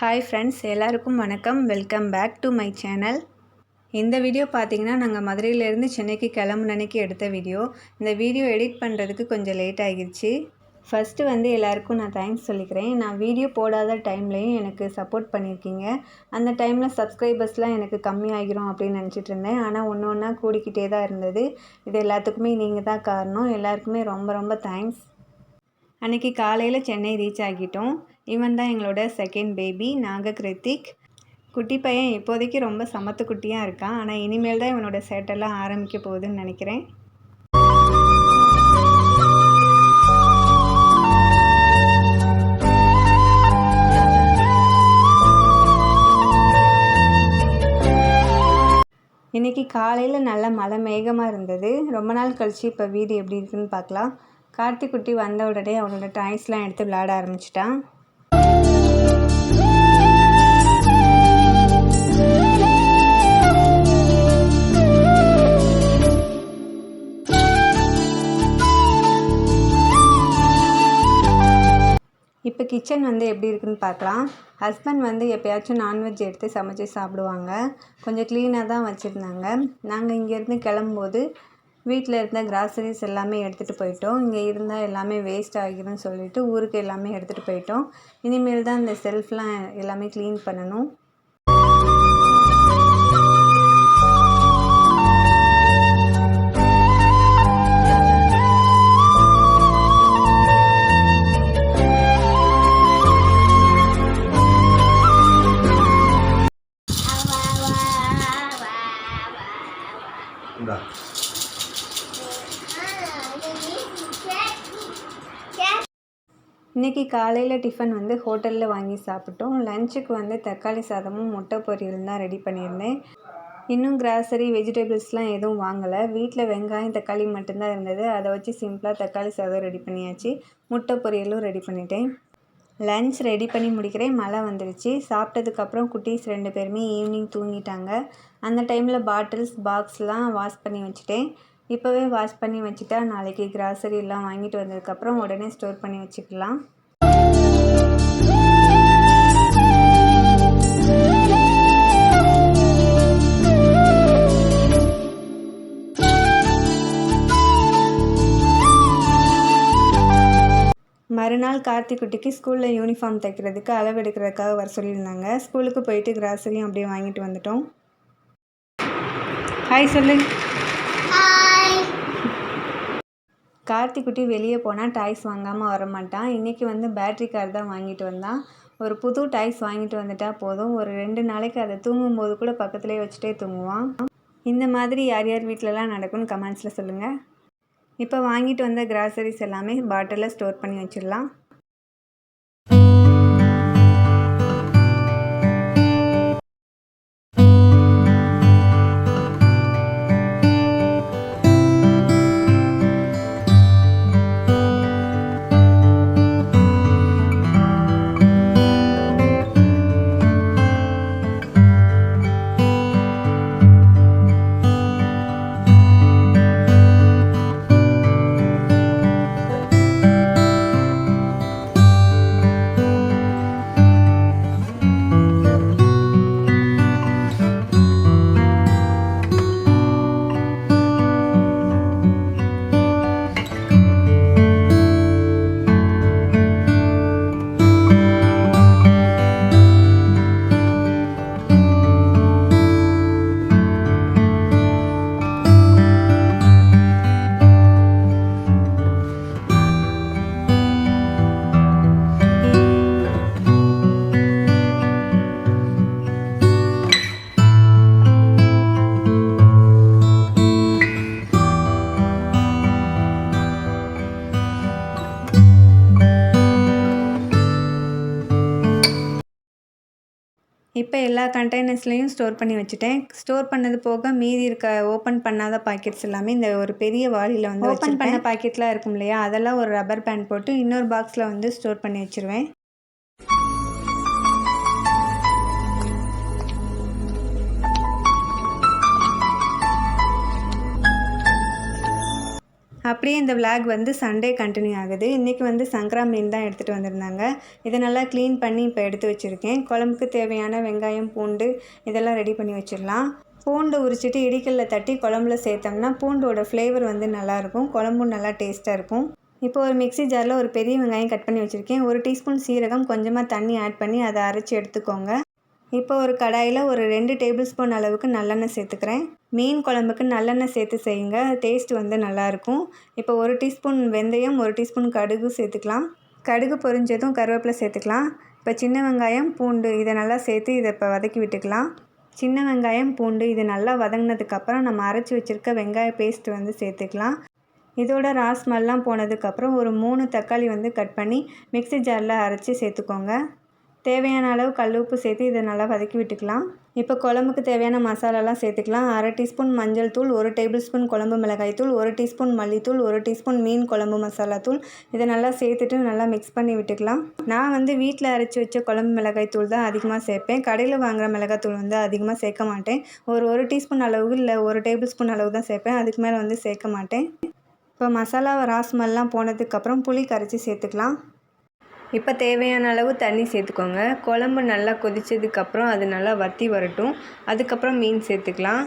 Hi friends, எல்லாருக்கும் வணக்கம். Welcome back to my channel. இந்த வீடியோ பார்த்தீங்கன்னா நாங்கள் மதுரையிலேருந்து சென்னைக்கு கிளம்புன அன்னைக்கு எடுத்த வீடியோ. இந்த வீடியோ எடிட் பண்ணுறதுக்கு கொஞ்சம் லேட் ஆகிடுச்சு. ஃபஸ்ட்டு எல்லாருக்கும் நான் தேங்க்ஸ் சொல்லிக்கிறேன். நான் வீடியோ போடாத டைம்லேயும் எனக்கு சப்போர்ட் பண்ணியிருக்கீங்க. அந்த டைமில் சப்ஸ்கிரைபர்ஸ்லாம் எனக்கு கம்மியாகிரும் அப்படின்னு நினச்சிட்டு இருந்தேன். ஆனால் ஒன்று ஒன்றா கூடிக்கிட்டே தான் இருந்தது. இது எல்லாத்துக்குமே நீங்கள் தான் காரணம். எல்லாருக்குமே ரொம்ப ரொம்ப தேங்க்ஸ். அன்றைக்கி காலையில் சென்னை ரீச் ஆகிட்டோம். இவன் தான் எங்களோட செகண்ட் பேபி நாககிருத்திக். குட்டி பையன் இப்போதைக்கு ரொம்ப சமத்து குட்டியாக இருக்கான். ஆனால் இனிமேல் தான் இவனோட சேட்டெல்லாம் ஆரம்பிக்க போகுதுன்னு நினைக்கிறேன். இன்றைக்கி காலையில் நல்ல மழை மேகமாக இருந்தது. ரொம்ப நாள் கழித்து இப்போ வீடு எப்படி இருக்குன்னு பார்க்கலாம். கார்த்திக் குட்டி வந்த உடனே அவனோட டாய்ஸ்லாம் எடுத்து விளையாட ஆரம்பிச்சிட்டான். இப்போ கிச்சன் எப்படி இருக்குன்னு பார்க்கலாம். ஹஸ்பண்ட் எப்போயாச்சும் நான்வெஜ் எடுத்து சமைச்சு சாப்பிடுவாங்க. கொஞ்சம் க்ளீனாக தான் வச்சுருந்தாங்க. நாங்கள் இங்கேருந்து கிளம்பும்போது வீட்டில் இருந்த கிராசரிஸ் எல்லாமே எடுத்துகிட்டு போயிட்டோம். இங்கே இருந்தால் எல்லாமே வேஸ்ட் ஆகிரும்னு சொல்லிவிட்டு ஊருக்கு எல்லாமே எடுத்துகிட்டு போயிட்டோம். இனிமேல் தான் இந்த செல்ஃப்லாம் எல்லாமே க்ளீன் பண்ணணும். இன்றைக்கி காலையில் டிஃபன் ஹோட்டலில் வாங்கி சாப்பிட்டோம். லஞ்சுக்கு தக்காளி சாதமும் முட்டை பொரியலும் தான் ரெடி பண்ணியிருந்தேன். இன்னும் கிராசரி வெஜிடபிள்ஸ்லாம் எதுவும் வாங்கலை. வீட்டில் வெங்காயம் தக்காளி மட்டும்தான் இருந்தது. அதை வச்சு சிம்பிளாக தக்காளி சாதம் ரெடி பண்ணியாச்சு. முட்டை பொரியலும் ரெடி பண்ணிட்டேன். லஞ்ச் ரெடி பண்ணி முடிக்கிறேன். மழை வந்துடுச்சு. சாப்பிட்டதுக்கப்புறம் குட்டீஸ் 2 பேருமே ஈவினிங் தூங்கிட்டாங்க. அந்த டைமில் பாட்டில்ஸ் பாக்ஸ்லாம் வாஷ் பண்ணி வச்சுட்டேன். இப்போவே வாஷ் பண்ணி வச்சுட்டா நாளைக்கு கிராசரி எல்லாம் வாங்கிட்டு வந்ததுக்கப்புறம் உடனே ஸ்டோர் பண்ணி வச்சுக்கலாம். மறுநாள் கார்த்திக் குட்டிக்கு ஸ்கூலில் யூனிஃபார்ம் தைக்கிறதுக்கு அளவு எடுக்கிறதுக்காக வர சொல்லியிருந்தாங்க. ஸ்கூலுக்கு போயிட்டு கிராசரியும் அப்படியே வாங்கிட்டு வந்துட்டோம். ஹாய் சொல்லு. கார்த்திக் குட்டி வெளியே போனால் டாய்ஸ் வாங்காமல் வரமாட்டான். இன்றைக்கி பேட்ரி கார் தான் வாங்கிட்டு வந்தான். ஒரு புது டாய்ஸ் வாங்கிட்டு வந்துட்டால் போதும். ஒரு 2 நாளைக்கு அதை தூங்கும்போது கூட பக்கத்துலேயே வச்சுட்டே தூங்குவான். இந்த மாதிரி யார் யார் வீட்டிலலாம் நடக்கும்னு கமெண்ட்ஸில் சொல்லுங்கள். இப்போ வாங்கிட்டு வந்த கிராசரிஸ் எல்லாமே பாட்டிலில் ஸ்டோர் பண்ணி வச்சிடலாம். இப்போ எல்லா கண்டெய்னர்ஸ்லையும் ஸ்டோர் பண்ணி வச்சுட்டேன். ஸ்டோர் பண்ணது போக மீதி இருக்க ஓப்பன் பண்ணாத பாக்கெட்ஸ் எல்லாமே இந்த ஒரு பெரிய வாளியில் ஓப்பன் பண்ண பாக்கெட்லாம் இருக்கும் இல்லையா, அதெல்லாம் ஒரு ரப்பர் பேண்ட் போட்டு இன்னொரு பாக்ஸில் ஸ்டோர் பண்ணி வச்சுருவேன். அப்படியே இந்த விளாக் வந்து சண்டே கண்டினியூ ஆகுது. இன்றைக்கி வந்து சங்கரா மீன் தான் எடுத்துகிட்டு வந்திருந்தாங்க. இதை நல்லா க்ளீன் பண்ணி இப்போ எடுத்து வச்சுருக்கேன். குழம்புக்கு தேவையான வெங்காயம், பூண்டு இதெல்லாம் ரெடி பண்ணி வச்சிடலாம். பூண்டு உரிச்சிட்டு இடிக்கல்ல தட்டி குழம்புல சேர்த்தோம்னா பூண்டோட ஃப்ளேவர் வந்து நல்லாயிருக்கும். குழம்பும் நல்லா டேஸ்ட்டாக இருக்கும். இப்போ ஒரு மிக்ஸி ஜாரில் ஒரு பெரிய வெங்காயம் கட் பண்ணி வச்சுருக்கேன். 1 டீஸ்பூன் சீரகம், கொஞ்சமாக தண்ணி ஆட் பண்ணி அதை அரைச்சி எடுத்துக்கோங்க. இப்போ ஒரு கடாயில் ஒரு 2 டேபிள் ஸ்பூன் அளவுக்கு நல்லெண்ணெய் சேர்த்துக்கிறேன். மீன் குழம்புக்கு நல்லெண்ணெய் சேர்த்து செய்யுங்க, டேஸ்ட் வந்து நல்லாயிருக்கும். இப்போ 1 டீஸ்பூன் வெந்தயம், 1 டீஸ்பூன் கடுகு சேர்த்துக்கலாம். கடுகு பொரிஞ்சதும் கருவேப்பிலை சேர்த்துக்கலாம். இப்போ சின்ன வெங்காயம், பூண்டு இதை நல்லா சேர்த்து இதை இப்போ வதக்கி விட்டுக்கலாம். சின்ன வெங்காயம், பூண்டு இது நல்லா வதங்கினதுக்கப்புறம் நம்ம அரைச்சி வச்சுருக்க வெங்காய பேஸ்ட் வந்து சேர்த்துக்கலாம். இதோட ராஸ்மெல்லாம் போனதுக்கப்புறம் ஒரு 3 தக்காளி வந்து கட் பண்ணி மிக்ஸி ஜாரில் அரைச்சி சேர்த்துக்கோங்க. தேவையான அளவு கல் உப்பு சேர்த்து இதை நல்லா வதக்கி விட்டுக்கலாம். இப்போ குழம்புக்கு தேவையான மசாலாலாம் சேர்த்துக்கலாம். 1/2 டீஸ்பூன் மஞ்சள் தூள், 1 டேபிள் ஸ்பூன் குழம்பு மிளகாய் தூள், 1 டீஸ்பூன் மல்லித்தூள், 1 டீஸ்பூன் மீன் குழம்பு மசாலா தூள் இதை நல்லா சேர்த்துட்டு நல்லா மிக்ஸ் பண்ணி விட்டுக்கலாம். நான் வந்து வீட்டில் அரைச்சி வச்ச குழம்பு மிளகாய் தூள் தான் அதிகமாக சேர்ப்பேன். கடையில் வாங்குகிற மிளகாய் தூள் வந்து அதிகமாக சேர்க்க மாட்டேன். ஒரு 1 டீஸ்பூன் அளவு இல்லை 1 டேபிள் ஸ்பூன் அளவு தான் சேர்ப்பேன். அதுக்கு மேலே வந்து சேர்க்க மாட்டேன். இப்போ மசாலா ராஸ்மெல்லாம் போனதுக்கப்புறம் புளி கரைச்சி சேர்த்துக்கலாம். இப்போ தேவையான அளவு தண்ணி சேர்த்துக்கோங்க. குழம்பு நல்லா கொதித்ததுக்கப்புறம் அது நல்லா வற்றி வரட்டும். அதுக்கப்புறம் மீன் சேர்த்துக்கலாம்.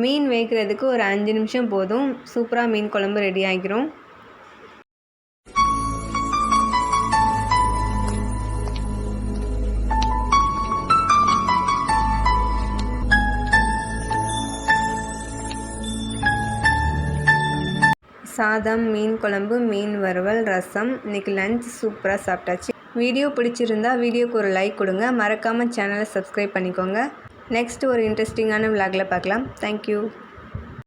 மீன் வேகிறதுக்கு ஒரு 5 நிமிஷம் போதும். சூப்பராக மீன் குழம்பு ரெடி ஆகிரும். சாதம், மீன் குழம்பு, மீன் வறுவல், ரசம். இன்றைக்கி லஞ்ச் சூப்பராக சாப்பிட்டாச்சு. வீடியோ பிடிச்சிருந்தா வீடியோக்கு ஒரு லைக் கொடுங்க. மறக்காமல் சேனலை சப்ஸ்கிரைப் பண்ணிக்கோங்க. நெக்ஸ்ட் ஒரு இன்ட்ரெஸ்டிங்கான விளாகில் பார்க்கலாம். தேங்க்யூ.